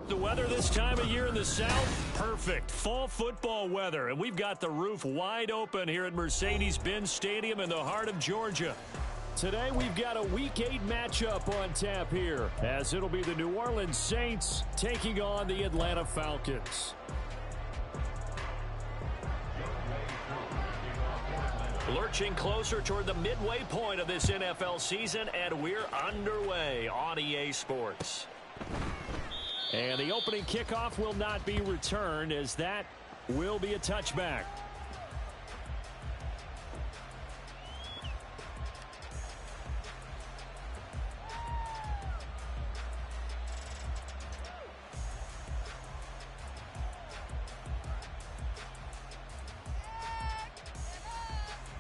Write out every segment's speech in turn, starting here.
The weather this time of year in the South, perfect. Fall football weather, and we've got the roof wide open here at Mercedes-Benz Stadium in the heart of Georgia. Today we've got a Week 8 matchup on tap here, as it'll be the New Orleans Saints taking on the Atlanta Falcons. Lurching closer toward the midway point of this NFL season, and we're underway on EA Sports. And the opening kickoff will not be returned, as that will be a touchback.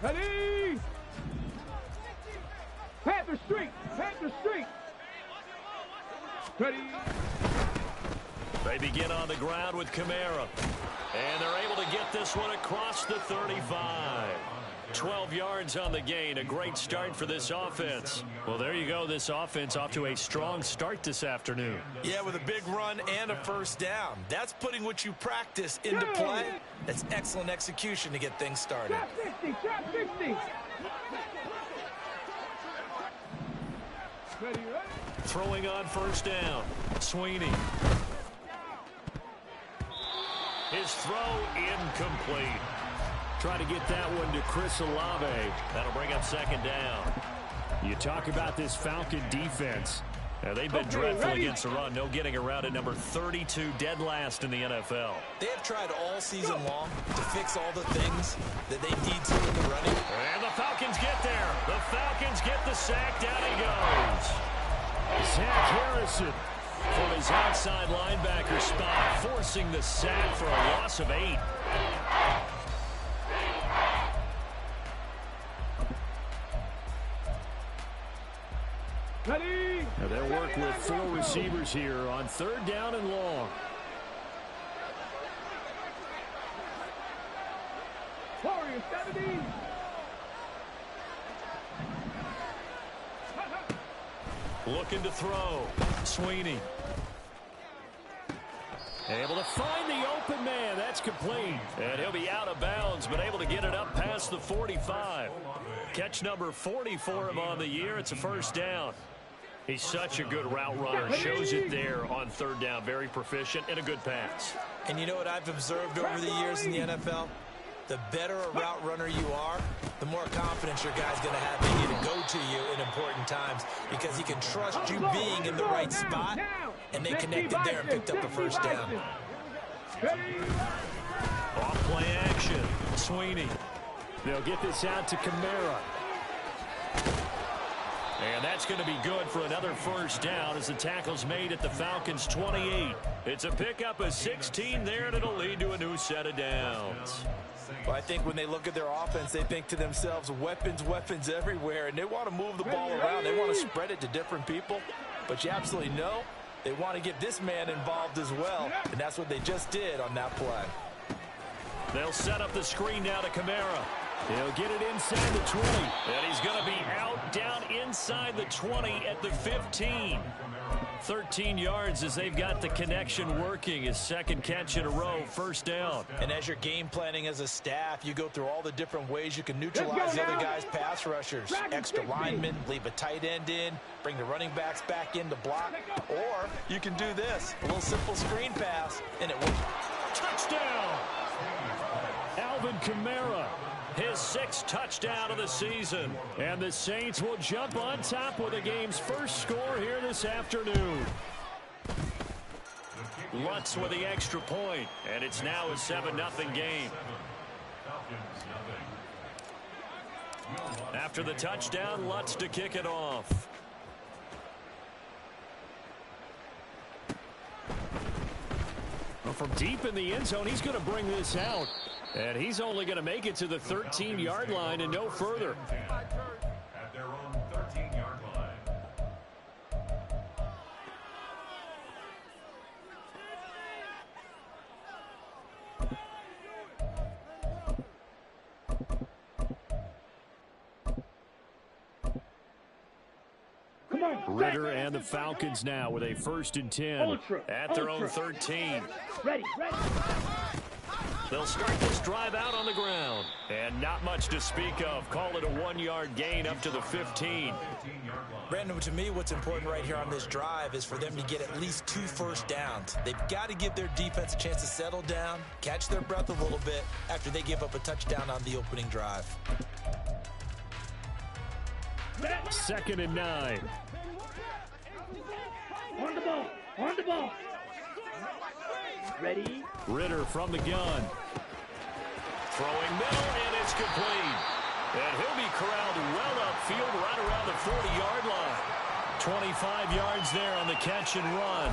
Ready? Panther Street! Panther Street! Ready? They begin on the ground with Kamara. And they're able to get this one across the 35. 12 yards on the gain. A great start for this offense. Well, there you go. This offense off to a strong start this afternoon. Yeah, with a big run and a first down. That's putting what you practice into play. That's excellent execution to get things started. Trap 50! Trap 50! Ready, ready? Throwing on first down. Sweeney. His throw incomplete. Try to get that one to Chris Olave. That'll bring up second down. You talk about this Falcon defense. Now, they've been dreadful against the run. No getting around at number 32, dead last in the NFL. They have tried all season long to fix all the things that they need to in the running. And the Falcons get there. The Falcons get the sack. Down he goes. Zach Harrison from his outside linebacker spot, forcing the sack for a loss of 8. Ready? Now they'll work with 4 receivers here on third down and long. Warrior 70! Looking to throw. Sweeney. Able to find the open man. That's complete. And he'll be out of bounds, but able to get it up past the 45. Catch number 40 for him on the year. It's a first down. He's such a good route runner. Shows it there on third down. Very proficient and a good pass. And you know what I've observed over the years in the NFL? The better a route runner you are, the more confidence your guy's going to have in you to go to you in important times, because he can trust you being in the right spot, and they connected there and picked up the first down. Off play action. Sweeney. They'll get this out to Kamara. And that's going to be good for another first down as the tackle's made at the Falcons' 28. It's a pickup of 16 there, and it'll lead to a new set of downs. Well, I think when they look at their offense, they think to themselves, weapons, weapons everywhere, and they want to move the ball around. They want to spread it to different people, but you absolutely know they want to get this man involved as well, and that's what they just did on that play. They'll set up the screen now to Kamara. He'll get it inside the 20, and he's going to be out down inside the 20 at the 15. 13 yards as they've got the connection working. His second catch in a row, first down. And as you're game planning as a staff, you go through all the different ways you can neutralize the other guys' pass rushers. Extra linemen, leave a tight end in, bring the running backs back in to block. Or you can do this, a little simple screen pass, and it works. Touchdown! Alvin Kamara. His 6th touchdown of the season. And the Saints will jump on top with the game's first score here this afternoon. Lutz with the extra point, and it's now a 7-0 game. After the touchdown, Lutz to kick it off. Well, from deep in the end zone, he's going to bring this out. And he's only going to make it to the 13-yard line and no further. At their own 13-yard line. Ritter and the Falcons now with a 1st and 10 at their own 13. Ready. They'll start this drive out on the ground. And not much to speak of. Call it a 1-yard gain up to the 15. Brandon, to me, what's important right here on this drive is for them to get at least 2 first downs. They've got to give their defense a chance to settle down, catch their breath a little bit after they give up a touchdown on the opening drive. 2nd and 9. On the ball. Ready. Ritter from the gun. Throwing middle, and it's complete. And he'll be corralled well upfield right around the 40-yard line. 25 yards there on the catch and run.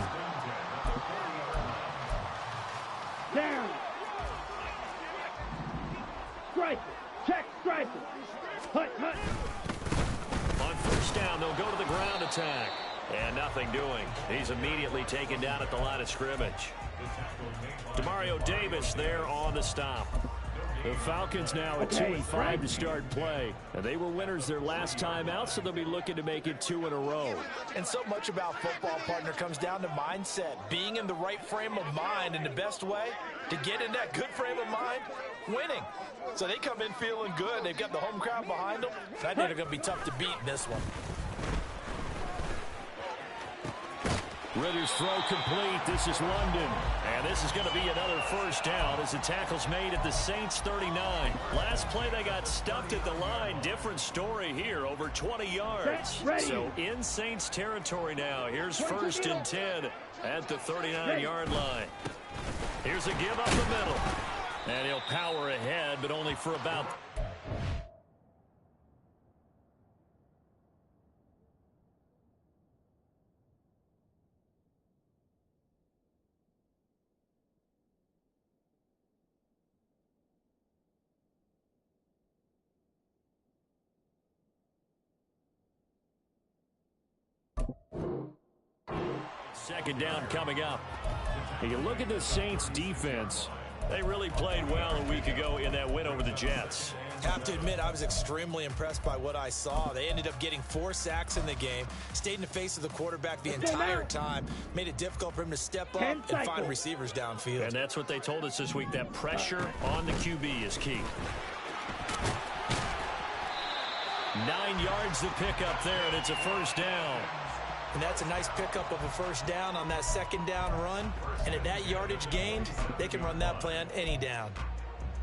Down. Striker. Check striker. Hut. On 1st down, they'll go to the ground attack. And nothing doing. He's immediately taken down at the line of scrimmage. Demario Davis there on the stop. The Falcons now at 2 and 5 to start play. And they were winners their last time out, so they'll be looking to make it 2 in a row. And so much about football, partner, comes down to mindset. Being in the right frame of mind, and the best way to get in that good frame of mind, winning. So they come in feeling good. They've got the home crowd behind them. I think they're going to be tough to beat in this one. Ritter's throw complete. This is London. And this is going to be another 1st down as the tackle's made at the Saints 39. Last play they got stuffed at the line. Different story here, over 20 yards. So in Saints territory now. Here's 1st and 10 at the 39-yard line. Here's a give up the middle. And he'll power ahead, but only for about... Second down coming up. You look at the Saints defense. They really played well a week ago in that win over the Jets. Have to admit, I was extremely impressed by what I saw. They ended up getting 4 sacks in the game, stayed in the face of the quarterback the entire time, made it difficult for him to step up and find receivers downfield. And that's what they told us this week, that pressure on the QB is key. 9 yards to pick up there, and it's a 1st down. And that's a nice pickup of a 1st down on that 2nd down run. And at that yardage gained, they can run that play on any down.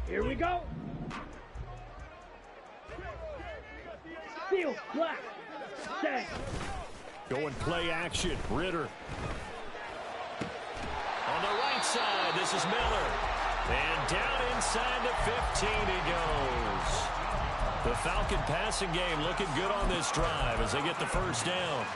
Here we go. Steel, black, set. Going play action, Ritter. On the right side, this is Miller. And down inside the 15 he goes. The Falcon passing game looking good on this drive as they get the 1st down.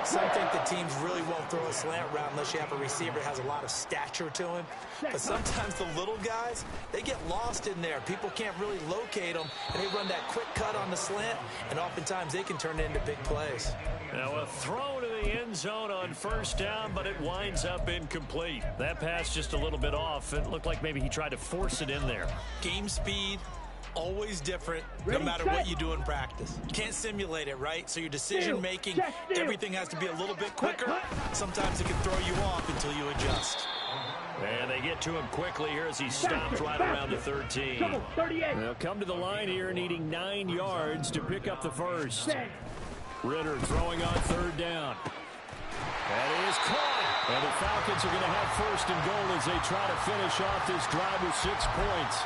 Some think the teams really won't throw a slant route unless you have a receiver that has a lot of stature to him. But sometimes the little guys, they get lost in there. People can't really locate them, and they run that quick cut on the slant, and oftentimes they can turn it into big plays. Now a throw to the end zone on 1st down, but it winds up incomplete. That pass just a little bit off. It looked like maybe he tried to force it in there. Game speed. Always different, no matter what you do in practice. You can't simulate it, right? So your decision-making, everything has to be a little bit quicker. Sometimes it can throw you off until you adjust. And they get to him quickly here as he stops right around the 13. They'll come to the line here needing 9 yards to pick up the 1st. Ritter throwing on 3rd down. That is caught. And the Falcons are going to have 1st and goal as they try to finish off this drive with 6 points.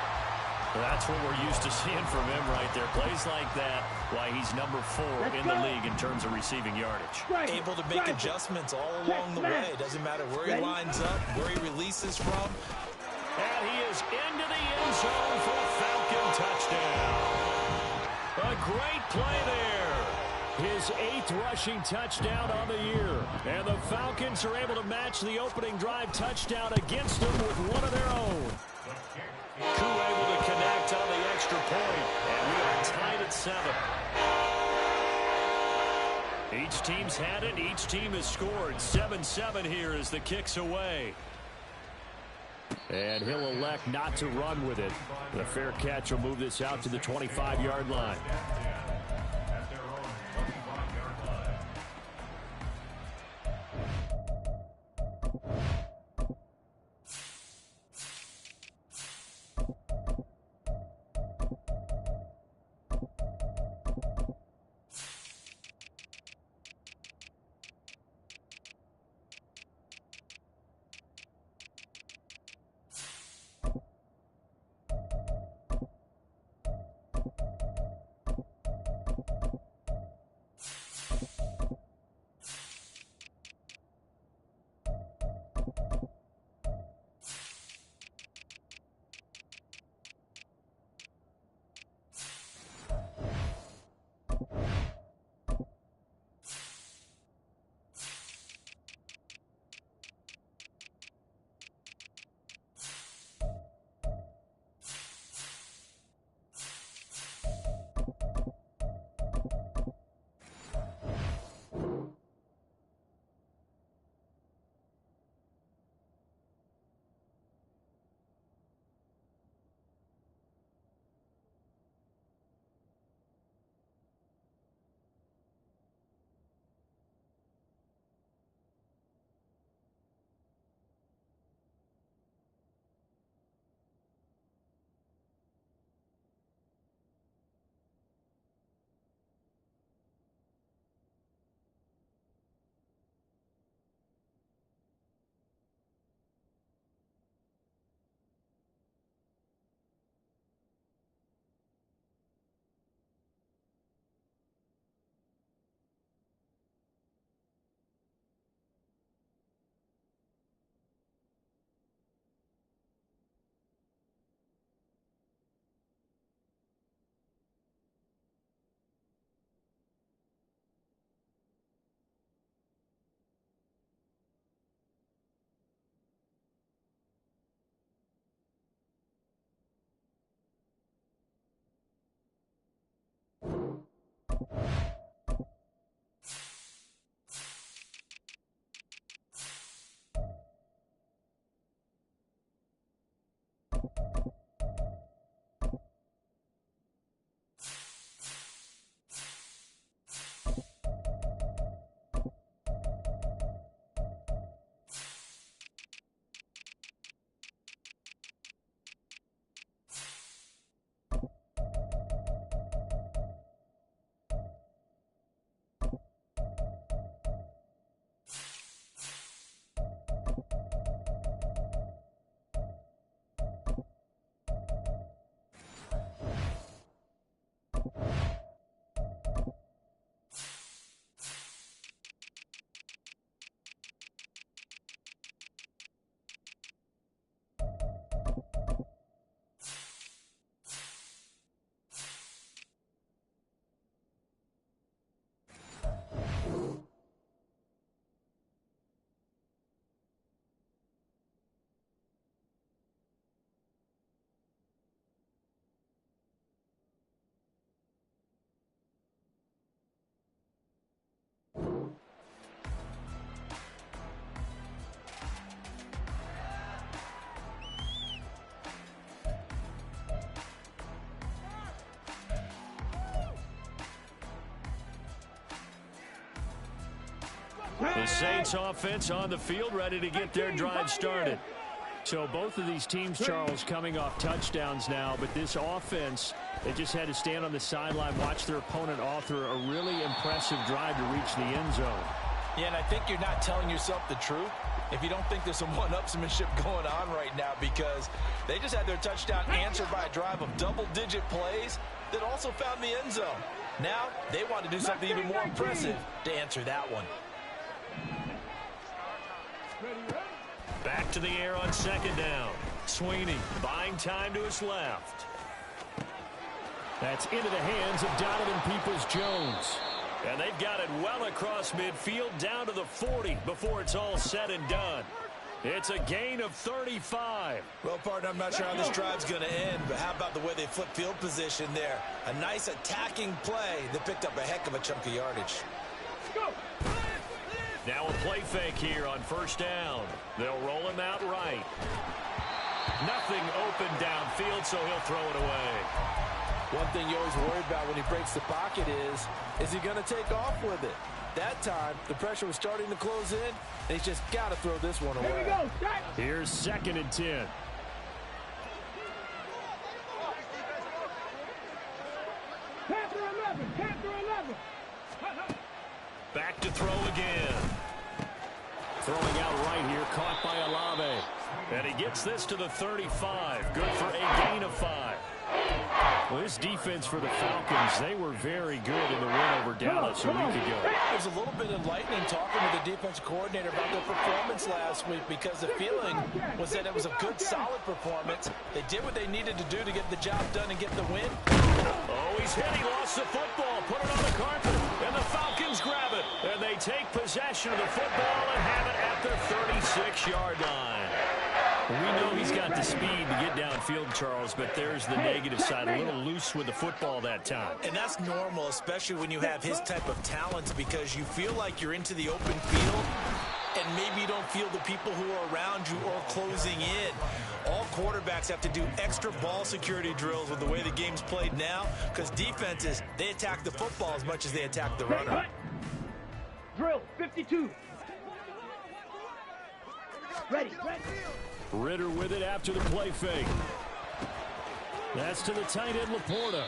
That's what we're used to seeing from him right there. Plays like that, why he's number 4 in the league in terms of receiving yardage. Able to make adjustments all along the way. Doesn't matter where he lines up, where he releases from. And he is into the end zone for a Falcon touchdown. A great play there. His 8th rushing touchdown on the year. And the Falcons are able to match the opening drive touchdown against them with one of their own. Koo able to connect on the extra point, and we are tied at 7. Each team's had it. Each team has scored. 7-7 here as the kick's away. And he'll elect not to run with it. The fair catch will move this out to the 25-yard line. The Saints offense on the field, ready to get their drive started. So both of these teams, Charles, coming off touchdowns now, but this offense, they just had to stand on the sideline, watch their opponent author a really impressive drive to reach the end zone. Yeah, and I think you're not telling yourself the truth if you don't think there's some one-upsmanship going on right now, because they just had their touchdown answered by a drive of double-digit plays that also found the end zone. Now they want to do something even more impressive to answer that one. Back to the air on second down. Sweeney buying time to his left. That's into the hands of Donovan Peoples-Jones. And they've got it well across midfield down to the 40 before it's all said and done. It's a gain of 35. Well, partner, I'm not sure how this drive's going to end, but how about the way they flip field position there? A nice attacking play that picked up a heck of a chunk of yardage. Go. Now a play fake here on first down. They'll roll him out right. Nothing open downfield, so he'll throw it away. One thing you always worry about when he breaks the pocket is he going to take off with it? That time, the pressure was starting to close in, and he's just got to throw this one away. Here we go. Start. Here's 2nd and 10. Panther 11. Panther 11. Back to throw again. Throwing out right here, caught by Olave. And he gets this to the 35. Good for a gain of 5. Well, this defense for the Falcons, they were very good in the win over Dallas a week ago. It was a little bit enlightening talking with the defensive coordinator about their performance last week, because the feeling was that it was a good, solid performance. They did what they needed to do to get the job done and get the win. Oh, he's hit. He lost the football. Put it on the carpet. And the Falcons grab it. And they take possession of the football and have it at their 36-yard line. We know he's got the speed to get downfield, Charles, but there's the negative side. A little loose with the football that time. And that's normal, especially when you have his type of talent, because you feel like you're into the open field and maybe you don't feel the people who are around you or closing in. All quarterbacks have to do extra ball security drills with the way the game's played now, because defenses, they attack the football as much as they attack the runner. Drill 52. Ready. Ritter with it after the play fake. That's to the tight end, Laporta.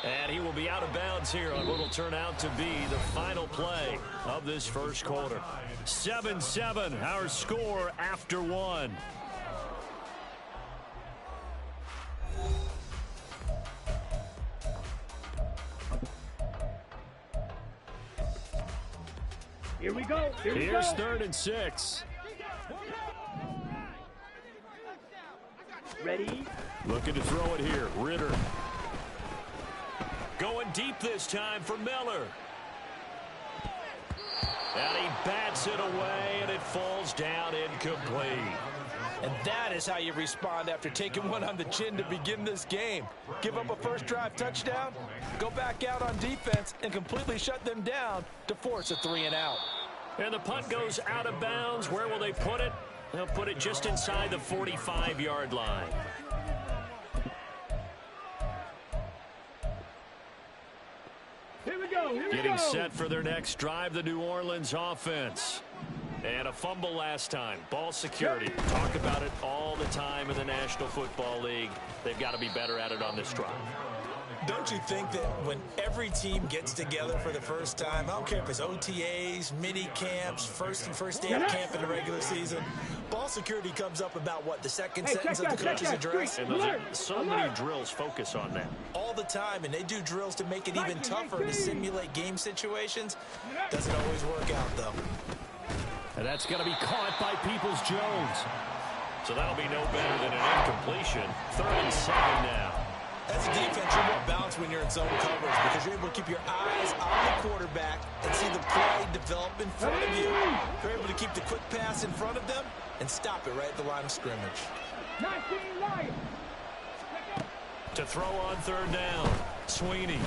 And he will be out of bounds here on what will turn out to be the final play of this first quarter. 7-7, our score after 1. Here we go. Here's 3rd and 6. Ready. Looking to throw it here. Ritter. Going deep this time for Miller. And he bats it away, and it falls down incomplete. And that is how you respond after taking one on the chin to begin this game. Give up a first drive touchdown, go back out on defense, and completely shut them down to force a 3-and-out. And the punt goes out of bounds. Where will they put it? They'll put it just inside the 45-yard line. Here we go. Getting set for their next drive, the New Orleans offense. And a fumble last time. Ball security. Talk about it all the time in the National Football League. They've got to be better at it on this drive. Don't you think that when every team gets together for the first time, I don't care if it's OTAs, mini camps, first day of camp in the regular season, ball security comes up about what, the second sentence of the coach's address? And those are so many drills focus on that. All the time, and they do drills to make it even tougher to simulate game situations. Doesn't always work out, though. And that's going to be caught by Peoples-Jones. So that'll be no better than an incompletion. 3rd and 7 now. As a defense, you're more balanced when you're in zone coverage because you're able to keep your eyes on the quarterback and see the play develop in front of you. You're able to keep the quick pass in front of them and stop it right at the line of scrimmage. To throw on 3rd down, Sweeney.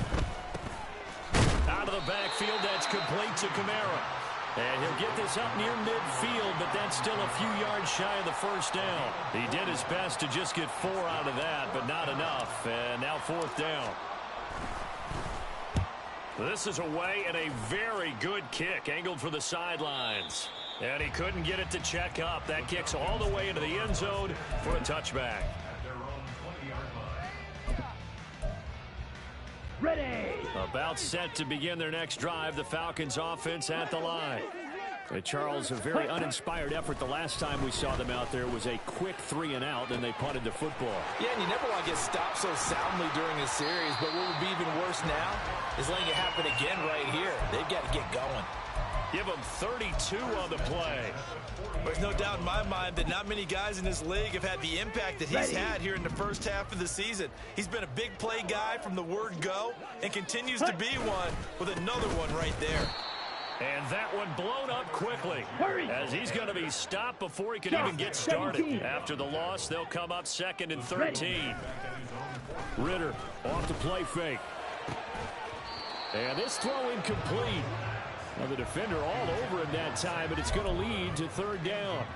Out of the backfield, that's complete to Kamara. And he'll get this up near midfield, but that's still a few yards shy of the first down. He did his best to just get 4 out of that, but not enough. And now 4th down. This is away and a very good kick, angled for the sidelines. And he couldn't get it to check up. That kicks all the way into the end zone for a touchback. At their own 20-yard line. Ready. About set to begin their next drive, the Falcons offense at the line. Charles, a very uninspired effort the last time we saw them out there was a quick 3-and-out, then they punted the football. Yeah, and you never want to get stopped so soundly during a series, but what would be even worse now is letting it happen again right here. They've got to get going. Give him 32 on the play. There's no doubt in my mind that not many guys in this league have had the impact that he's had here in the first half of the season. He's been a big play guy from the word go and continues to be one with another one right there. And that one blown up quickly. Hurry. As he's going to be stopped before he can even get started. 17. After the loss, they'll come up 2nd and 13. Ritter off the play fake. And this throw incomplete. Now the defender all over him that time, but it's going to lead to 3rd down.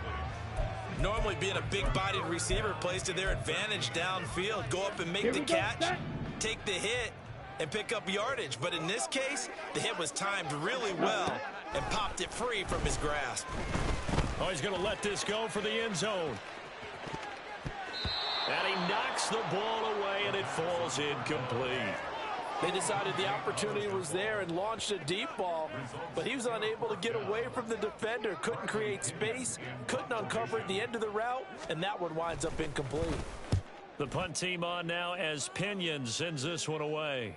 Normally being a big-bodied receiver plays to their advantage downfield. Go up and make the catch, take the hit, and pick up yardage. But in this case, the hit was timed really well and popped it free from his grasp. Oh, he's going to let this go for the end zone. And he knocks the ball away, and it falls incomplete. They decided the opportunity was there and launched a deep ball, but he was unable to get away from the defender, couldn't create space, couldn't uncover at the end of the route, and that one winds up incomplete. The punt team on now as Pinion sends this one away.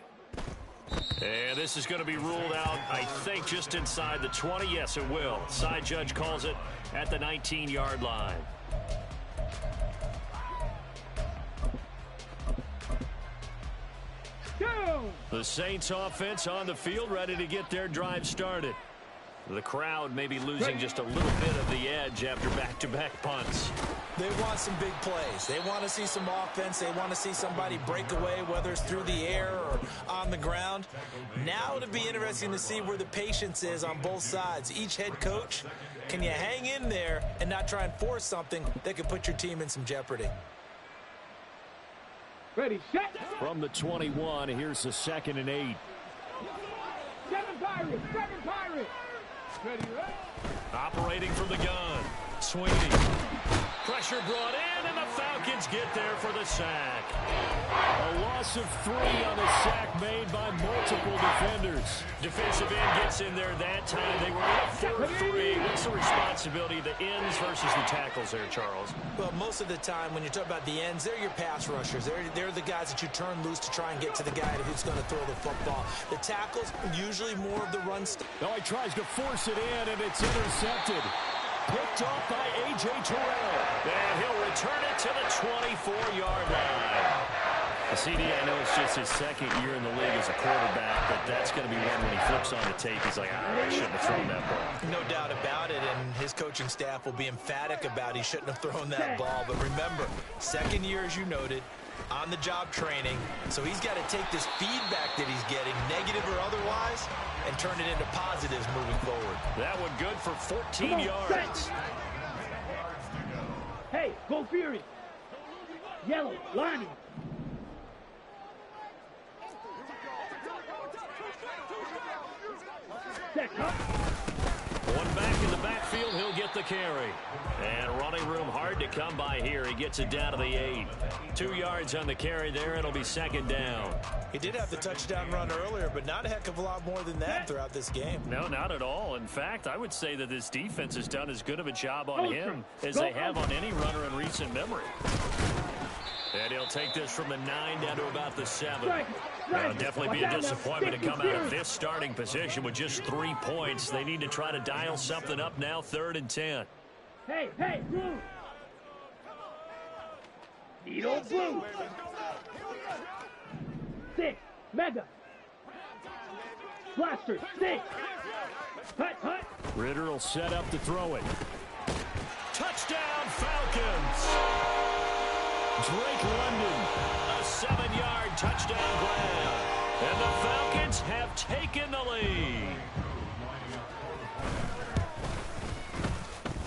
And this is going to be ruled out, I think, just inside the 20. Yes, it will. Side judge calls it at the 19-yard line. The Saints offense on the field, ready to get their drive started. The crowd may be losing just a little bit of the edge after back-to-back punts. They want some big plays. They want to see some offense. They want to see somebody break away, whether it's through the air or on the ground. Now it'll be interesting to see where the patience is on both sides. Each head coach, can you hang in there and not try and force something that could put your team in some jeopardy? Ready, set. From the 21, here's the 2nd and 8. 7 Pirates, 7 Pirates. Ready, right? Operating from the gun. Sweeney. Pressure brought in, and the Falcons get there for the sack. A loss of 3 on the sack made by multiple defenders. Defensive end gets in there that time. They were up 4-3. What's the responsibility of the ends versus the tackles there, Charles? Well, most of the time when you talk about the ends, they're your pass rushers. They're the guys that you turn loose to try and get to the guy who's going to throw the football. The tackles, usually more of the run stuff. No, he tries to force it in, and it's intercepted. Picked off by A.J. Terrell. And he'll return it to the 24-yard line. CD, I know it's just his 2nd year in the league as a quarterback, but that's going to be one when he flips on the tape. He's like, I shouldn't have thrown that ball. No doubt about it, and his coaching staff will be emphatic about he shouldn't have thrown that ball. But remember, 2nd year, as you noted, on-the-job training, so he's got to take this feedback that he's getting, negative or otherwise, and turn it into positives moving forward. That one good for 14 yards. Hey, go Fury. Yellow, Lonnie. Set, huh? One back in the backfield, he'll get the carry. And running room hard to come by here. He gets it down to the 8. 2 yards on the carry there. It'll be 2nd down. He did have the touchdown run earlier, but not a heck of a lot more than that throughout this game. No, not at all. In fact, I would say that this defense has done as good of a job on him as they have on any runner in recent memory. And he'll take this from the 9 down to about the 7. It'll definitely be a disappointment to come out of this starting position with just 3 points. They need to try to dial something up now, 3rd and 10. Hey, hey, blue. Needle blue. 6, Mega. Blaster, 6. Hut, hut. Ritter will set up to throw it. Touchdown, Falcons! Drake London, a 7-yard touchdown grab. And the Falcons have taken the lead.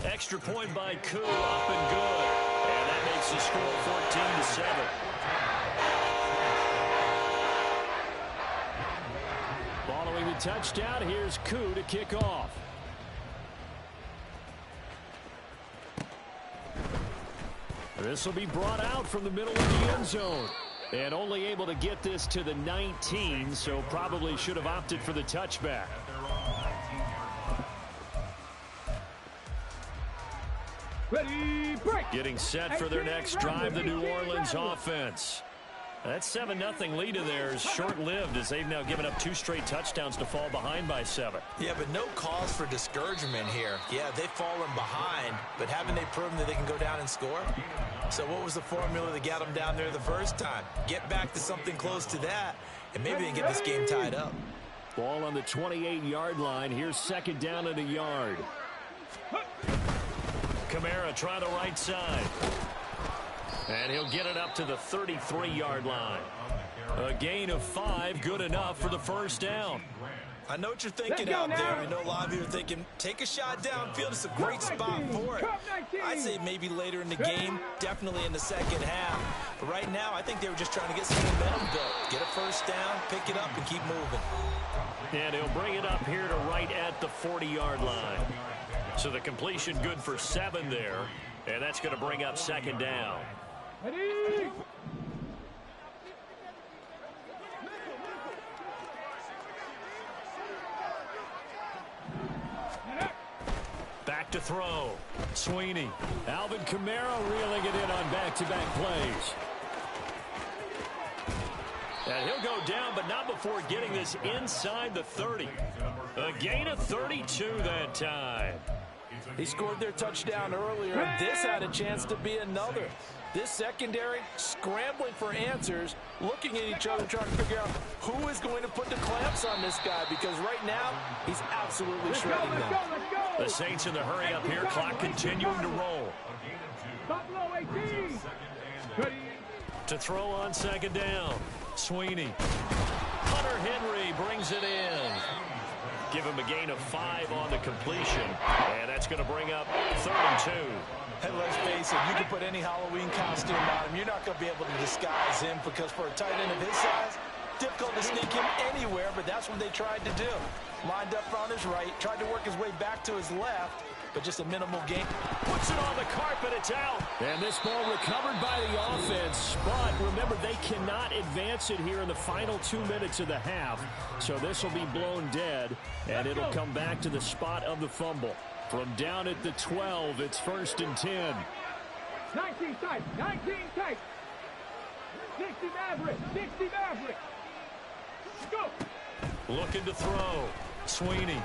Extra point by Koo, up and good. And that makes the score 14-7. Following touchdown. Here's Koo to kick off. This will be brought out from the middle of the end zone. And only able to get this to the 19, so probably should have opted for the touchback. Ready, break. Getting set for their next drive, the New Orleans offense. That 7-0 lead of theirs short-lived as they've now given up 2 straight touchdowns to fall behind by 7. Yeah, but no cause for discouragement here. Yeah, they've fallen behind, but haven't they proven that they can go down and score? So what was the formula that got them down there the first time? Get back to something close to that, and maybe they can get this game tied up. Ball on the 28-yard line. Here's second down and a yard. Kamara trying the right side. And he'll get it up to the 33-yard line. A gain of 5, good enough for the first down. I know what you're thinking out there. I know a lot of you are thinking, take a shot downfield. It's a great spot for it. I'd say maybe later in the game, definitely in the second half. But right now, I think they were just trying to get some momentum built. Get a first down, pick it up, and keep moving. And he'll bring it up here to right at the 40-yard line. So the completion good for 7 there. And that's going to bring up second down. Ready. Back to throw. Sweeney. Alvin Kamara reeling it in on back-to-back plays. And he'll go down, but not before getting this inside the 30. A gain of 32 that time. He scored their touchdown earlier, and this had a chance to be another. This secondary scrambling for answers, looking at each other, trying to figure out who is going to put the clamps on this guy, because right now he's absolutely shredding them. The Saints in the hurry up here, clock continuing to roll. Buffalo 18. To throw on second down. Sweeney. Hunter Henry brings it in. Give him a gain of 5 on the completion. And that's going to bring up 3rd and 2. Hey, let's face it, you can put any Halloween costume on him. You're not going to be able to disguise him, because for a tight end of his size, difficult to sneak him anywhere, but that's what they tried to do. Lined up on his right, tried to work his way back to his left, but just a minimal gain. Puts it on the carpet, it's out. And this ball recovered by the offense, but remember, they cannot advance it here in the final 2 minutes of the half. So this will be blown dead, and it'll come back to the spot of the fumble. From down at the 12, it's 1st and 10. 19 tight, 19 tight. 60 Maverick, 60 Maverick. Go. Looking to throw. Sweeney.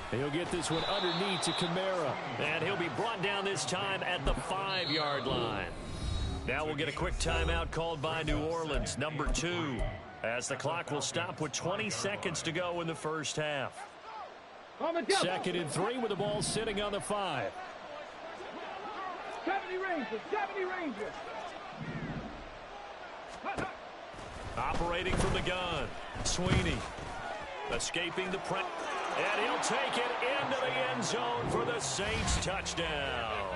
He'll get this one underneath to Kamara. And he'll be brought down this time at the 5-yard line. Now we'll get a quick timeout called by New Orleans, number 2, as the clock will stop with 20 seconds to go in the first half. 2nd and 3 with the ball sitting on the 5. 70 Rangers, 70 Rangers. Operating from the gun. Sweeney. Escaping the press. And he'll take it into the end zone for the Saints touchdown.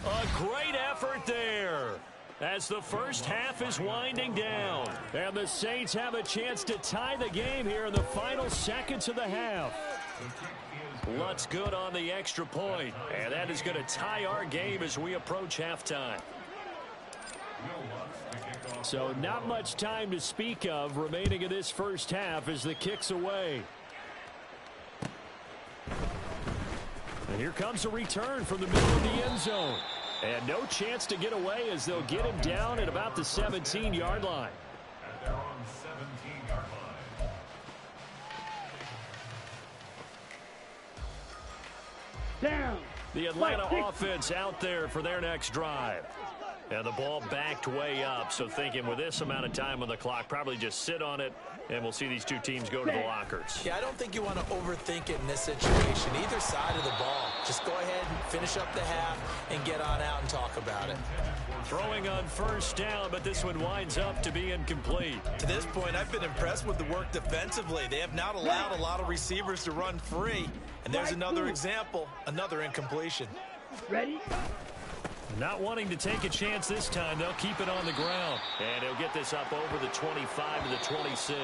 A great effort there as the first half is winding down. And the Saints have a chance to tie the game here in the final seconds of the half. Lutz good on the extra point, and that is going to tie our game as we approach halftime. So not much time to speak of remaining in this first half as the kick's away. And here comes a return from the middle of the end zone. And no chance to get away as they'll get him down at about the 17-yard line. At their own 17-yard line. Down. The Atlanta offense out there for their next drive. And the ball backed way up, so thinking with this amount of time on the clock, probably just sit on it, and we'll see these two teams go to the lockers. Yeah, I don't think you want to overthink it in this situation. Either side of the ball. Just go ahead and finish up the half and get on out and talk about it. Throwing on first down, but this one winds up to be incomplete. To this point, I've been impressed with the work defensively. They have not allowed a lot of receivers to run free. And there's another example, another incompletion. Ready? Not wanting to take a chance this time, they'll keep it on the ground. And he'll get this up over the 25 to the 26.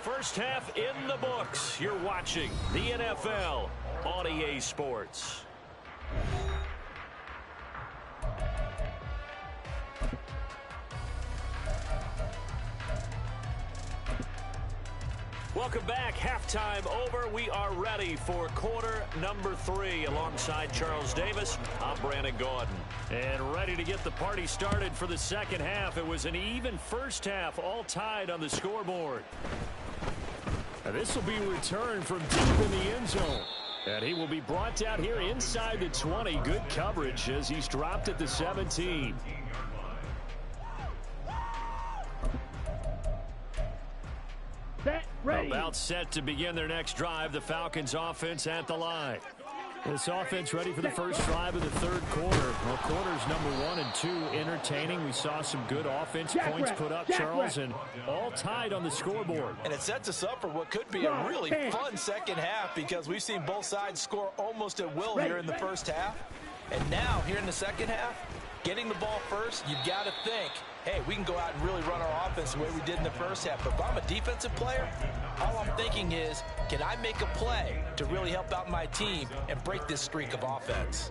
First half in the books. You're watching the NFL on EA Sports. Welcome back. Halftime over. We are ready for quarter number 3. Alongside Charles Davis, I'm Brandon Gaudin. And ready to get the party started for the second half. It was an even first half, all tied on the scoreboard. And this will be returned from deep in the end zone. And he will be brought down here inside the 20. Good coverage as he's dropped at the 17. Set, ready. About set to begin their next drive. The Falcons offense at the line. This offense ready for the first drive of the third quarter. Well, quarters number 1 and 2 entertaining. We saw some good offense points put up, Charles, and all tied on the scoreboard. And it sets us up for what could be a really fun second half because we've seen both sides score almost at will here in the first half. And now, here in the second half, getting the ball first, you've got to think, hey, we can go out and really run our offense the way we did in the first half. But if I'm a defensive player, all I'm thinking is, can I make a play to really help out my team and break this streak of offense?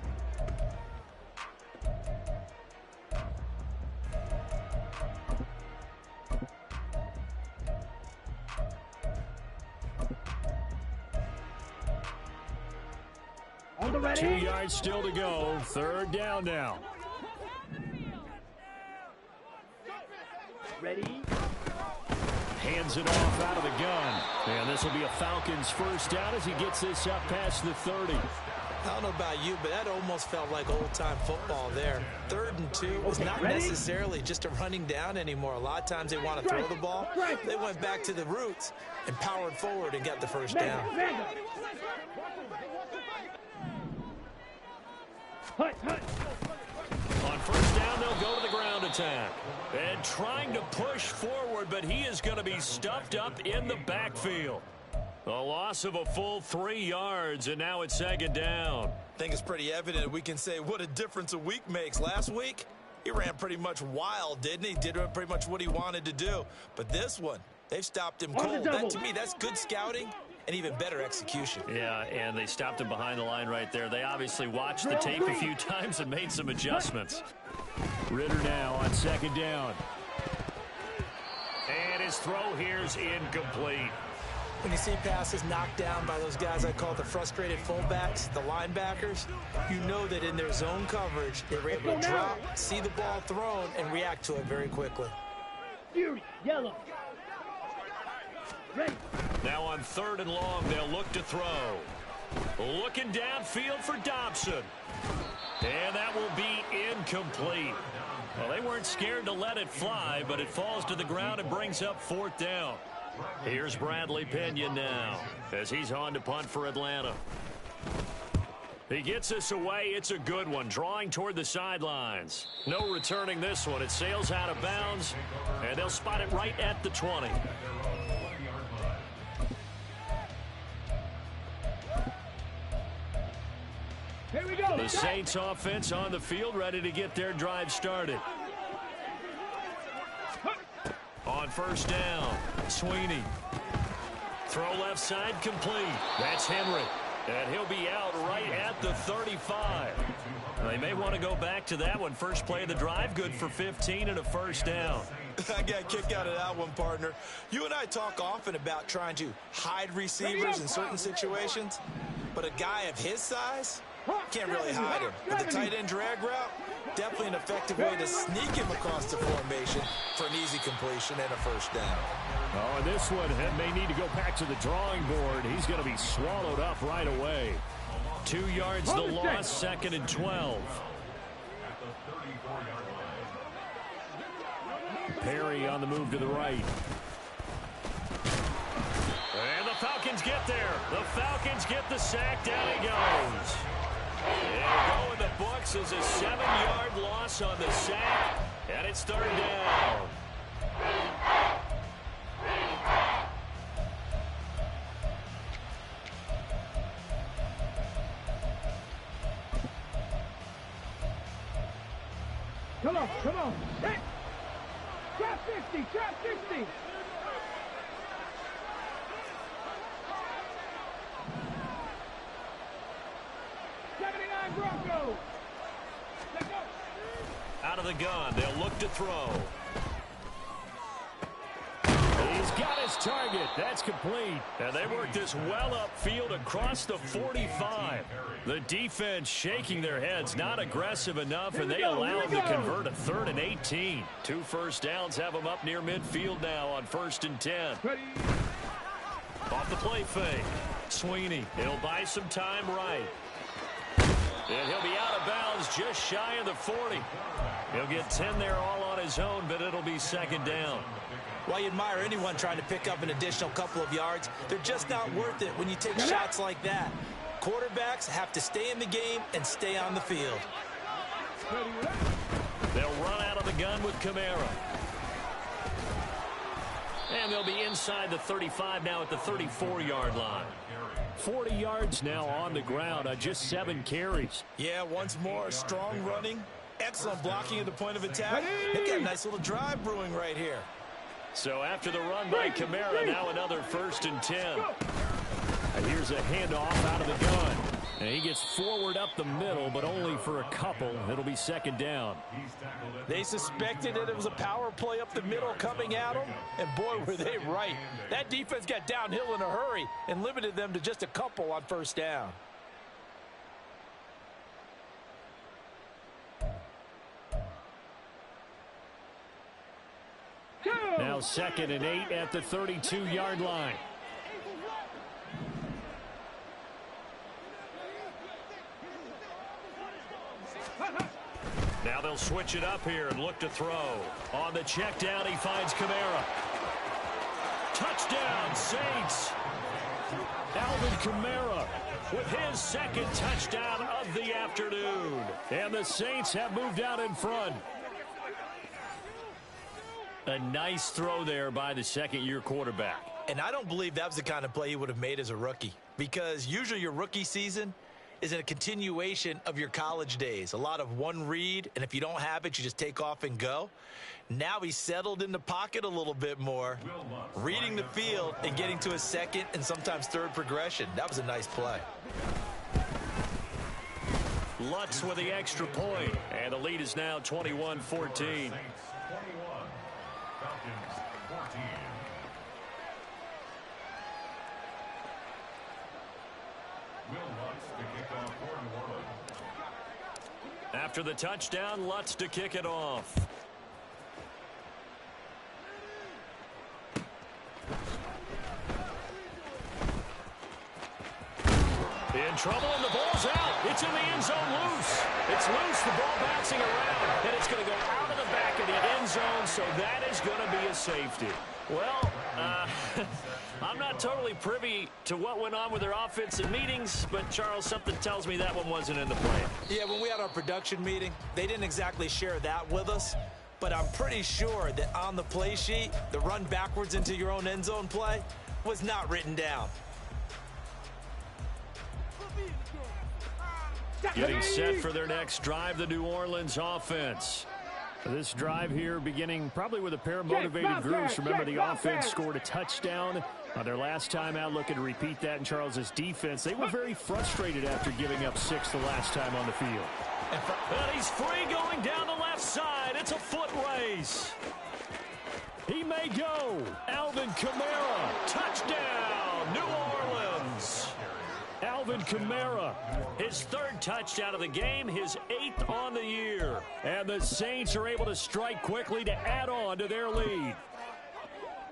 On the ready. 2 yards still to go. Third down now. Ready. Hands it off out of the gun. And this will be a Falcons first down as he gets this up past the 30. I don't know about you, but that almost felt like old-time football there. 3rd and 2 was not necessarily just a running down anymore. A lot of times they want to throw the ball. They went back to the roots and powered forward and got the first down. Hut, hut. On first down, they'll go to the ground attack. And trying to push forward, but he is going to be stuffed up in the backfield. A loss of a full 3 yards, and now it's second down. I think it's pretty evident we can say what a difference a week makes. Last week, he ran pretty much wild, didn't he? Did pretty much what he wanted to do. But this one, they've stopped him cold. That, to me, that's good scouting and even better execution. Yeah, and they stopped him behind the line right there. They obviously watched the tape a few times and made some adjustments. Ritter now on second down. And his throw here's incomplete. When you see passes knocked down by those guys I call the frustrated fullbacks, the linebackers, you know that in their zone coverage, they were able to drop, see the ball thrown, and react to it very quickly. Fury, yellow. Ready. Now on 3rd and long, they'll look to throw. Looking downfield for Dobson. And that will be incomplete. Well, they weren't scared to let it fly, but it falls to the ground and brings up 4th down. Here's Bradley Pinion now as he's on to punt for Atlanta. He gets this away. It's a good one, drawing toward the sidelines. No returning this one. It sails out of bounds, and they'll spot it right at the 20. Here we go. The Saints offense on the field, ready to get their drive started. On first down, Sweeney. Throw left side complete. That's Henry. And he'll be out right at the 35. They may want to go back to that one. First play of the drive, good for 15 and a first down. I got a kick out of that one, partner. You and I talk often about trying to hide receivers in certain situations, but a guy of his size can't really hide him. But the tight end drag route, definitely an effective way to sneak him across the formation for an easy completion and a first down. Oh, and this one may need to go back to the drawing board. He's going to be swallowed up right away. 2 yards the loss, 2nd and 12. Perry on the move to the right. And the Falcons get there. The Falcons get the sack. Down he goes. And go in the books is a 7-yard loss on the sack. And it's 3rd down. Come on, come on. Hey. Trap 50, trap 50. the gun. They'll look to throw. He's got his target. That's complete. And they work this well upfield across the 45. The defense shaking their heads, not aggressive enough, and they allow him to convert a 3rd and 18. 2 first downs have them up near midfield now on 1st and 10. Off the play fake. Sweeney, he'll buy some time right. And he'll be out of bounds just shy of the 40. He'll get 10 there all on his own, but it'll be 2nd down. Well, you admire anyone trying to pick up an additional couple of yards. They're just not worth it when you take shots like that. Quarterbacks have to stay in the game and stay on the field. They'll run out of the gun with Kamara. And they'll be inside the 35 now at the 34-yard line. 40 yards now on the ground on just 7 carries. Yeah, once more, strong running, excellent blocking at the point of attack. They've got a nice little drive brewing right here. So after the run by Kamara, now another 1st and 10. And here's a handoff out of the gun. And he gets forward up the middle, but only for a couple. It'll be 2nd down. They suspected that it was a power play up the middle coming at them, and boy, were they right. That defense got downhill in a hurry and limited them to just a couple on 1st down. Now 2nd and 8 at the 32-yard line. Now they'll switch it up here and look to throw. On the check down, he finds Kamara. Touchdown, Saints. Alvin Kamara with his 2nd touchdown of the afternoon. And the Saints have moved out in front. A nice throw there by the 2nd-year quarterback. And I don't believe that was the kind of play he would have made as a rookie, because usually your rookie season is a continuation of your college days. A lot of one read, and if you don't have it, you just take off and go. Now he's settled in the pocket a little bit more, reading the field and getting to his 2nd and sometimes 3rd progression. That was a nice play. Lutz with the extra point, and the lead is now 21-14. After the touchdown, Lutz to kick it off. In trouble, and the ball's out. It's in the end zone loose. It's loose, the ball bouncing around, and it's going to go out of the back of the end zone, so that is going to be a safety. Well, I'm not totally privy to what went on with their offensive meetings, but, Charles, something tells me that one wasn't in the plan. Yeah, when we had our production meeting, they didn't exactly share that with us, but I'm pretty sure that on the play sheet, the run backwards into your own end zone play was not written down. Getting set for their next drive, the New Orleans offense. This drive here beginning probably with a pair of motivated groups. Remember, the offense scored a touchdown on their last time out. Looking to repeat that in Charles's defense. They were very frustrated after giving up 6 the last time on the field. And he's free going down the left side. It's a foot race. He may go. Alvin Kamara. Touchdown, New Orleans. Alvin Kamara, his 3rd touchdown of the game, his 8th on the year. And the Saints are able to strike quickly to add on to their lead.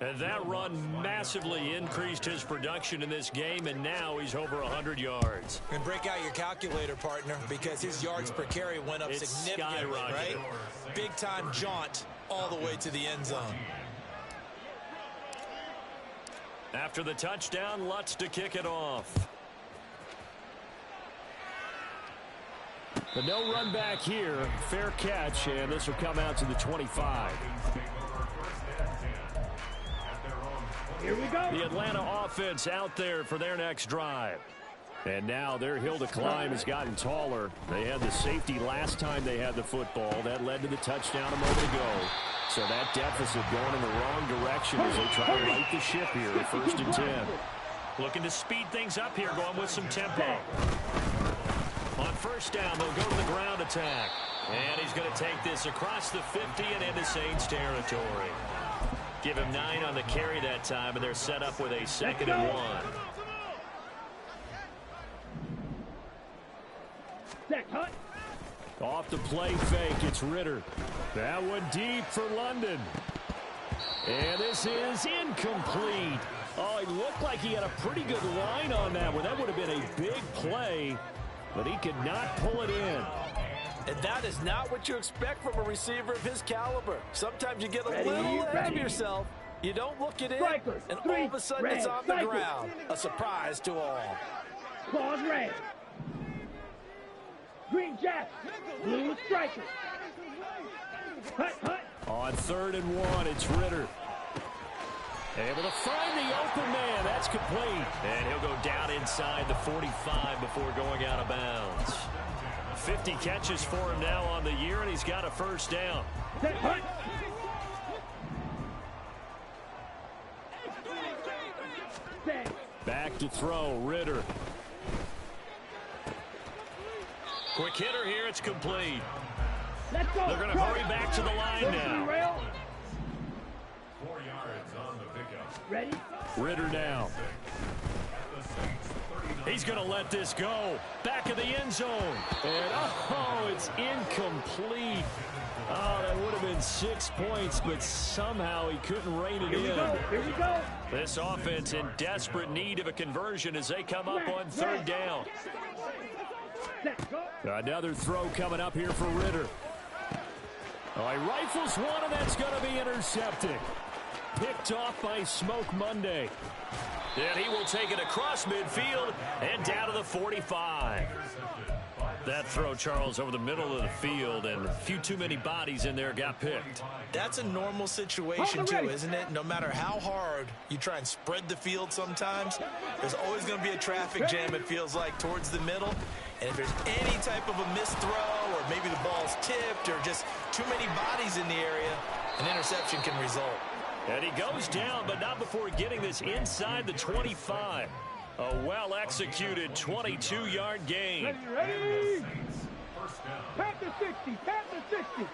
And that run massively increased his production in this game, and now he's over 100 yards. And break out your calculator, partner, because his yards per carry went up significantly, right? Big-time jaunt all the way to the end zone. After the touchdown, Lutz to kick it off. But no run back here. Fair catch, and this will come out to the 25. Here we go. The Atlanta offense out there for their next drive. And now their hill to climb has gotten taller. They had the safety last time they had the football. That led to the touchdown a moment ago. So that deficit going in the wrong direction as they try to right the ship here at 1st and 10. Looking to speed things up here, going with some tempo. On 1st down, they'll go to the ground attack. And he's going to take this across the 50 and into Saints territory. Give him 9 on the carry that time, and they're set up with a 2nd and 1. Off the play fake, it's Ritter. That one deep for London. And this is incomplete. Oh, it looked like he had a pretty good line on that one. That would have been a big play, but he could not pull it in. And that is not what you expect from a receiver of his caliber. Sometimes you get a little ahead of yourself. You don't look it in, and all of a sudden it's on the ground. A surprise to all. Claws red. Green Jack. Blue striker. Hut, hut. On 3rd and 1, it's Ritter. Able to find the open man. That's complete. And he'll go down inside the 45 before going out of bounds. 50 catches for him now on the year, and he's got a 1st down. Hut. Back to throw, Ritter. Quick hitter here, it's complete. Let's go. They're going to hurry back to the line now. 4 yards on the pickup. Ready? Ritter now. He's going to let this go. Back of the end zone. And, oh, it's incomplete. Oh, that would have been 6 points, but somehow he couldn't rein it in. Here we go. This offense in desperate need of a conversion as they come up on 3rd down. Another throw coming up here for Ritter. Oh, he rifles one, and that's going to be intercepted. Picked off by Smoke Monday. And he will take it across midfield and down to the 45. That throw, Charles, over the middle of the field, and a few too many bodies in there got picked. That's a normal situation, too, isn't it? No matter how hard you try and spread the field sometimes, there's always going to be a traffic jam, it feels like, towards the middle. And if there's any type of a missed throw, or maybe the ball's tipped, or just too many bodies in the area, an interception can result. And he goes down, but not before getting this inside the 25. A well-executed 22-yard gain. Ready? Pat the 60. Pat the 60.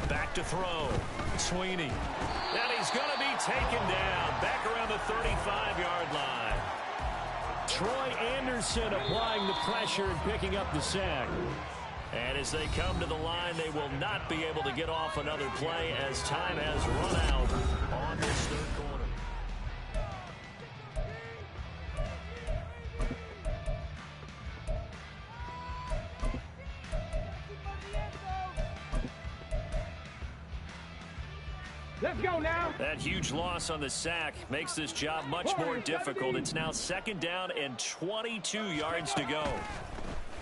Back to throw. Sweeney. And he's going to be taken down. Back around the 35-yard line. Troy Anderson applying the pressure and picking up the sack. And as they come to the line, they will not be able to get off another play as time has run out on this 3rd quarter. Let's go now. That huge loss on the sack makes this job much more difficult. It's now 2nd down and 22 yards to go.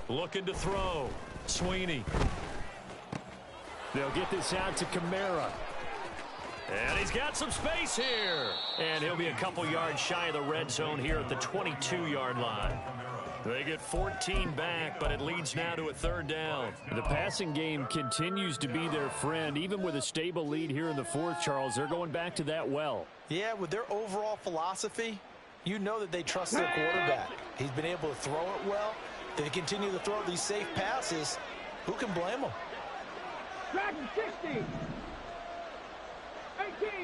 Looking to throw. Sweeney. They'll get this out to Kamara. And he's got some space here. And he'll be a couple yards shy of the red zone here at the 22-yard line. They get 14 back, but it leads now to a 3rd down. The passing game continues to be their friend. Even with a stable lead here in the 4th, Charles, they're going back to that well. Yeah, with their overall philosophy, you know that they trust their quarterback. He's been able to throw it well. They continue to throw these safe passes. Who can blame them? Dragon 60.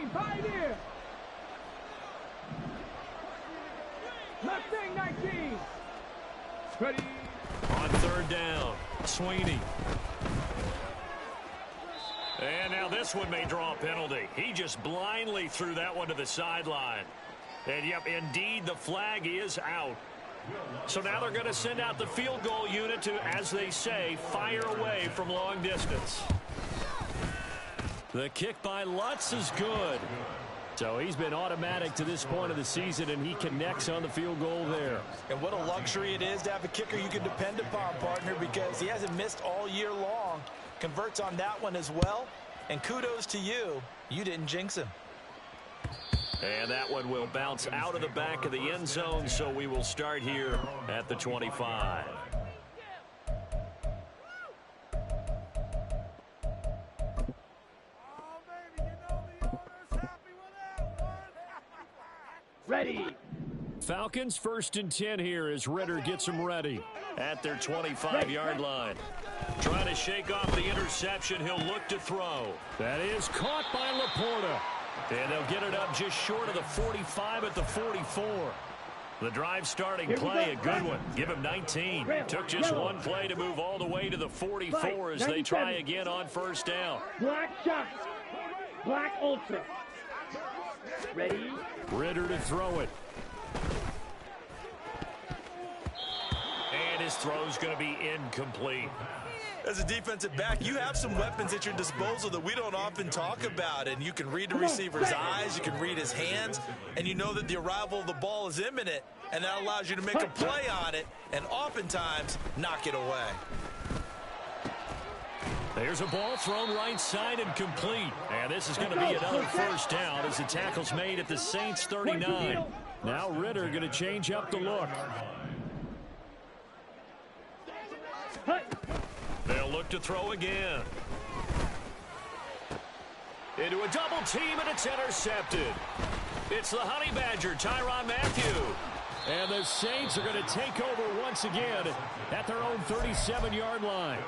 18, Pioneer. Mustang 19. Ready. On 3rd down, Sweeney. And now this one may draw a penalty. He just blindly threw that one to the sideline. And, yep, indeed, the flag is out. So now they're going to send out the field goal unit to, as they say, fire away from long distance. The kick by Lutz is good. So he's been automatic to this point of the season, and he connects on the field goal there. And what a luxury it is to have a kicker you can depend upon, partner, because he hasn't missed all year long. Converts on that one as well. And kudos to you. You didn't jinx him. And that one will bounce out of the back of the end zone, so we will start here at the 25. Ready. Falcons 1st and 10 here as Ritter gets them ready. At their 25-yard line. Trying to shake off the interception. He'll look to throw. That is caught by Laporta. And they'll get it up just short of the 45 at the 44. The drive starting play, a good one. Give him 19. Took just one play to move all the way to the 44 as they try again on 1st down. Black shot. Black ultra. Ready? Ritter to throw it. And his throw's going to be incomplete. As a defensive back, you have some weapons at your disposal that we don't often talk about, and you can read the receiver's eyes, you can read his hands, and you know that the arrival of the ball is imminent, and that allows you to make a play on it and oftentimes knock it away. There's a ball thrown right side and complete. And this is going to be another 1st down as the tackle's made at the Saints 39. Now Ritter going to change up the look. They'll look to throw again. Into a double team, and it's intercepted. It's the Honey Badger, Tyrann Mathieu. And the Saints are going to take over once again at their own 37-yard line.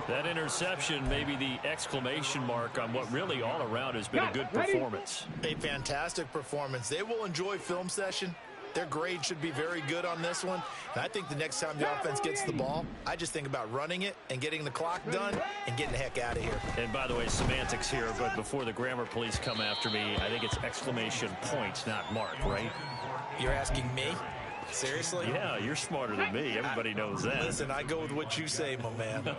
That interception may be the exclamation mark on what really all around has been a good performance. A fantastic performance. They will enjoy film session. Their grade should be very good on this one. And I think the next time the offense gets the ball, I just think about running it and getting the clock done and getting the heck out of here. And by the way, semantics here, but before the grammar police come after me, I think it's exclamation points, not mark, right? You're asking me? Seriously? Yeah, you're smarter than me. Everybody knows that. Listen, I go with what you say, my man.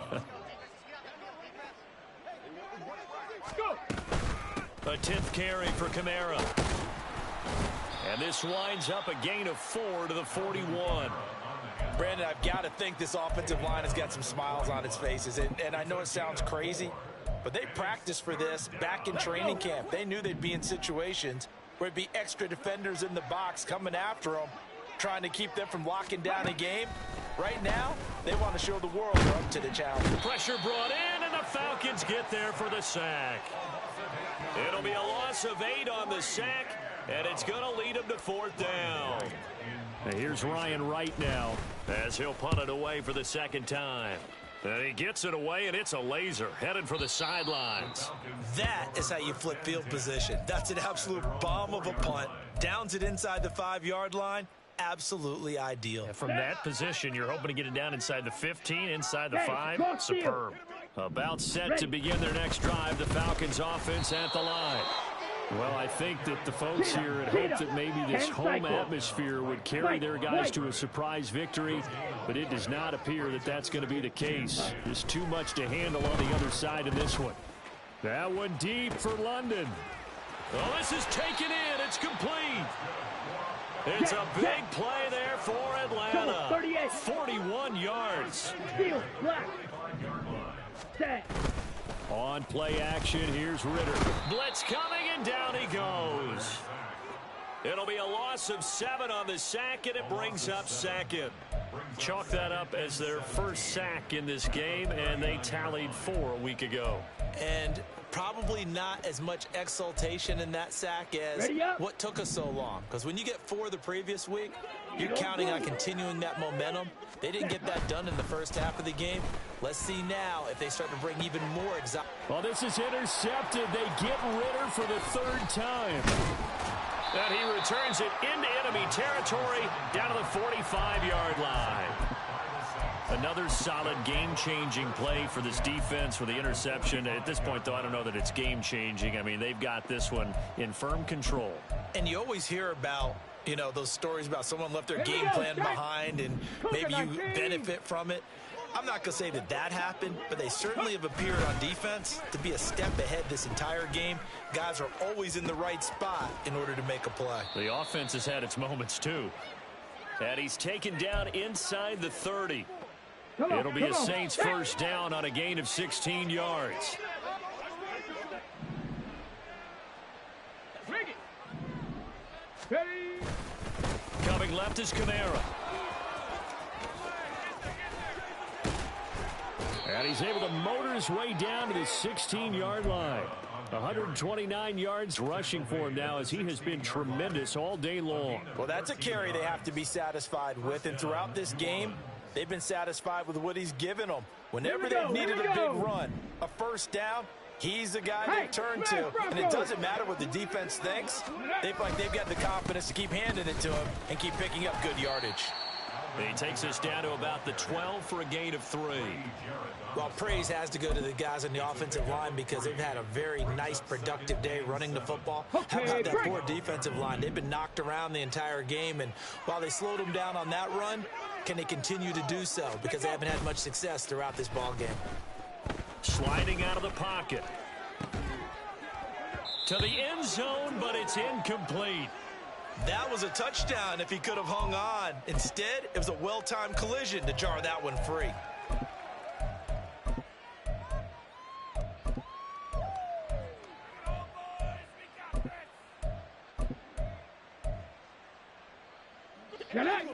A 10th carry for Kamara. And this winds up a gain of 4 to the 41. Brandon, I've got to think this offensive line has got some smiles on its faces. And I know it sounds crazy, but they practiced for this back in training camp. They knew they'd be in situations where it'd be extra defenders in the box coming after them, trying to keep them from locking down a game. Right now, they want to show the world they're up to the challenge. Pressure brought in, and the Falcons get there for the sack. It'll be a loss of 8 on the sack, and it's going to lead him to 4th down. And here's Ryan Wright now as he'll punt it away for the 2nd time. And he gets it away, and it's a laser headed for the sidelines. That is how you flip field position. That's an absolute bomb of a punt. Downs it inside the 5-yard line. Absolutely ideal. From that position, you're hoping to get it down inside the 15, inside the 5. Superb. About set to begin their next drive, the Falcons offense at the line. Well, I think that the folks here had hoped that maybe this home atmosphere would carry their guys to a surprise victory, but it does not appear that that's going to be the case. There's too much to handle on the other side of this one. That one deep for London. Oh, this is taken in. It's complete. It's a big play there for Atlanta. 41 yards. On play action, here's Ritter. Blitz coming, and down he goes. It'll be a loss of 7 on the sack, and it brings up 2nd. Chalk that up as their first sack in this game, and they tallied 4 a week ago. And probably not as much exultation in that sack as what took us so long. Because when you get 4 the previous week, you're counting on continuing that momentum. They didn't get that done in the first half of the game. Let's see now if they start to bring even more excitement. Well, this is intercepted. They get Ritter for the 3rd time. And he returns it into enemy territory down to the 45-yard line. Another solid game-changing play for this defense for the interception. At this point, though, I don't know that it's game-changing. I mean, they've got this one in firm control. And you always hear about, you know, those stories about someone left their game plan behind and maybe you benefit from it. I'm not going to say that that happened, but they certainly have appeared on defense to be a step ahead this entire game. Guys are always in the right spot in order to make a play. The offense has had its moments, too. And he's taken down inside the 30. It'll be a Saints 1st down on a gain of 16 yards. Coming left is Kamara. And he's able to motor his way down to the 16-yard line. 129 yards rushing for him now as he has been tremendous all day long. Well, that's a carry they have to be satisfied with. And throughout this game, they've been satisfied with what he's given them. Whenever they've needed a big run, a first down, he's the guy they turn to. And it doesn't matter what the defense thinks. They feel like they've got the confidence to keep handing it to him and keep picking up good yardage. He takes us down to about the 12 for a gain of 3. Well, praise has to go to the guys on the offensive line because they've had a very nice, productive day running the football. How about that poor defensive line? They've been knocked around the entire game, and while they slowed them down on that run, can they continue to do so? Because they haven't had much success throughout this ball game. Sliding out of the pocket. To the end zone, but it's incomplete. That was a touchdown if he could have hung on. Instead, it was a well-timed collision to jar that one free.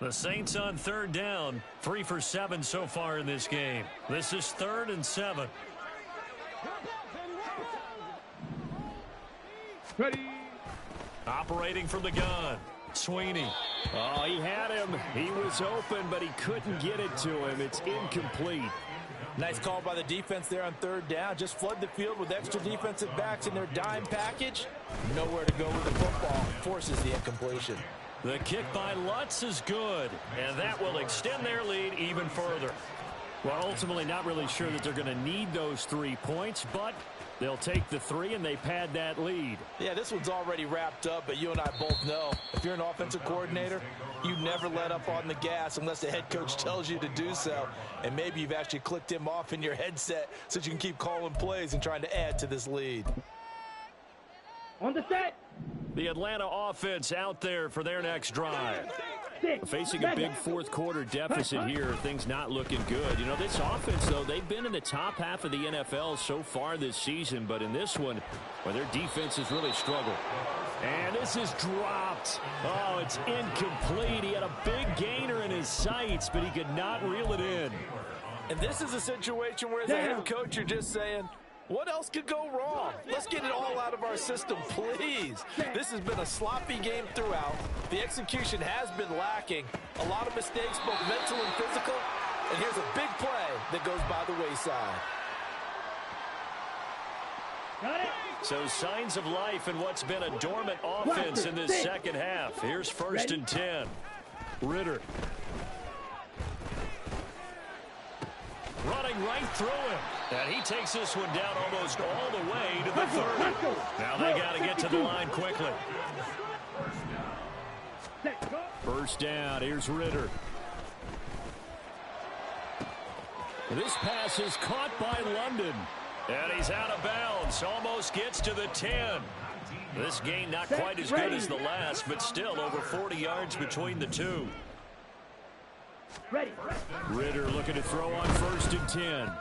The Saints on third down, 3 for 7 so far in this game. This is 3rd and 7. Ready. Operating from the gun, Sweeney. Oh, he had him. He was open, but he couldn't get it to him. It's incomplete. Nice call by the defense there on third down. Just flood the field with extra defensive backs in their dime package. Nowhere to go with the football. Forces the incompletion. The kick by Lutz is good, and that will extend their lead even further. Well, ultimately not really sure that they're going to need those 3 points, but they'll take the 3 and they pad that lead. Yeah, this one's already wrapped up, but you and I both know if you're an offensive coordinator, you never let up on the gas unless the head coach tells you to do so. And maybe you've actually clicked him off in your headset so you can keep calling plays and trying to add to this lead. On the set. The Atlanta offense out there for their next drive. Facing a big fourth quarter deficit here, things not looking good. You know, this offense, though, they've been in the top half of the NFL so far this season, but in this one, well, their defense has really struggled. And this is dropped. Oh, it's incomplete. He had a big gainer in his sights, but he could not reel it in. And this is a situation where as a head coach, you're just saying, what else could go wrong? Let's get it all out of our system, please. This has been a sloppy game throughout. The execution has been lacking. A lot of mistakes, both mental and physical. And here's a big play that goes by the wayside. Got it. So signs of life in what's been a dormant offense in this second half. Here's 1st and 10. Ritter. Running right through him. And he takes this one down almost all the way to the 30. Now they got to get to the line quickly. First down. Here's Ritter. This pass is caught by London. And he's out of bounds. Almost gets to the 10. This gain not quite as good as the last, but still over 40 yards between the two. Ready. Ritter looking to throw on 1st and 10.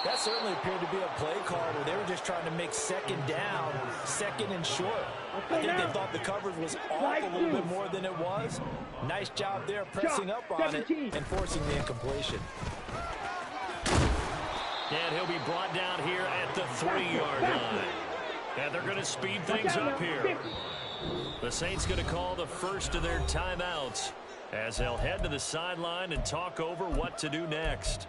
That certainly appeared to be a play call where they were just trying to make second down, second and short. I think they thought the coverage was off a little bit more than it was. Nice job there pressing up on it and forcing the incompletion. And he'll be brought down here at the 3-yard line. And they're going to speed things up here. The Saints going to call the first of their timeouts as they'll head to the sideline and talk over what to do next.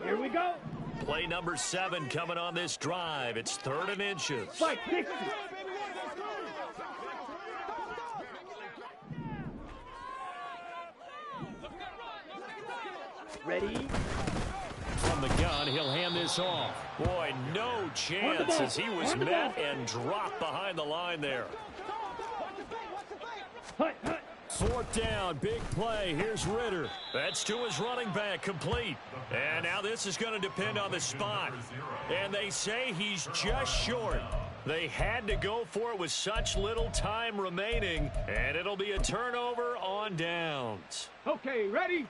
Here we go. Play number 7 coming on this drive. It's 3rd and inches. Fight 60. Ready. From the gun, he'll hand this off. Boy, no chance as he was met and dropped behind the line there. Hut, hut. 4th down, big play. Here's Ritter. That's to his running back, complete. And now this is going to depend on the spot. And they say he's just short. They had to go for it with such little time remaining. And it'll be a turnover on downs. Okay, ready.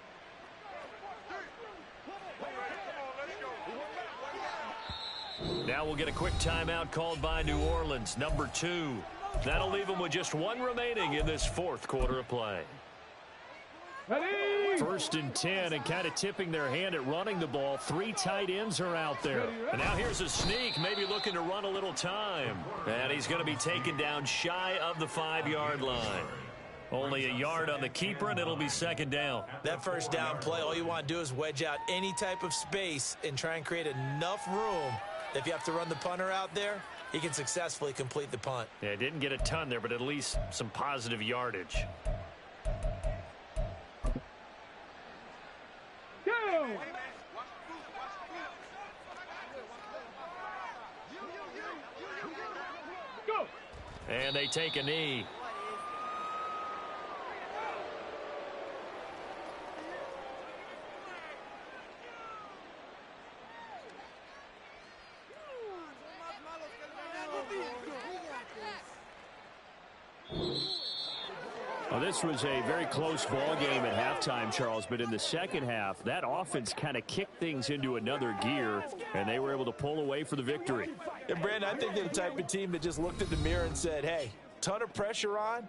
Now we'll get a quick timeout called by New Orleans, number 2. That'll leave them with just 1 remaining in this 4th quarter of play. Ready. 1st and 10, and kind of tipping their hand at running the ball. 3 tight ends are out there. And now here's a sneak, maybe looking to run a little time. And he's going to be taken down shy of the 5-yard line. Only a yard on the keeper, and it'll be 2nd down. That first down play, all you want to do is wedge out any type of space and try and create enough room. If you have to run the punter out there, he can successfully complete the punt. Yeah, didn't get a ton there, but at least some positive yardage. Go. And they take a knee. Well, this was a very close ball game at halftime, Charles, but in the second half, that offense kind of kicked things into another gear, and they were able to pull away for the victory. And, Brandon, I think they're the type of team that just looked at the mirror and said, hey, ton of pressure on,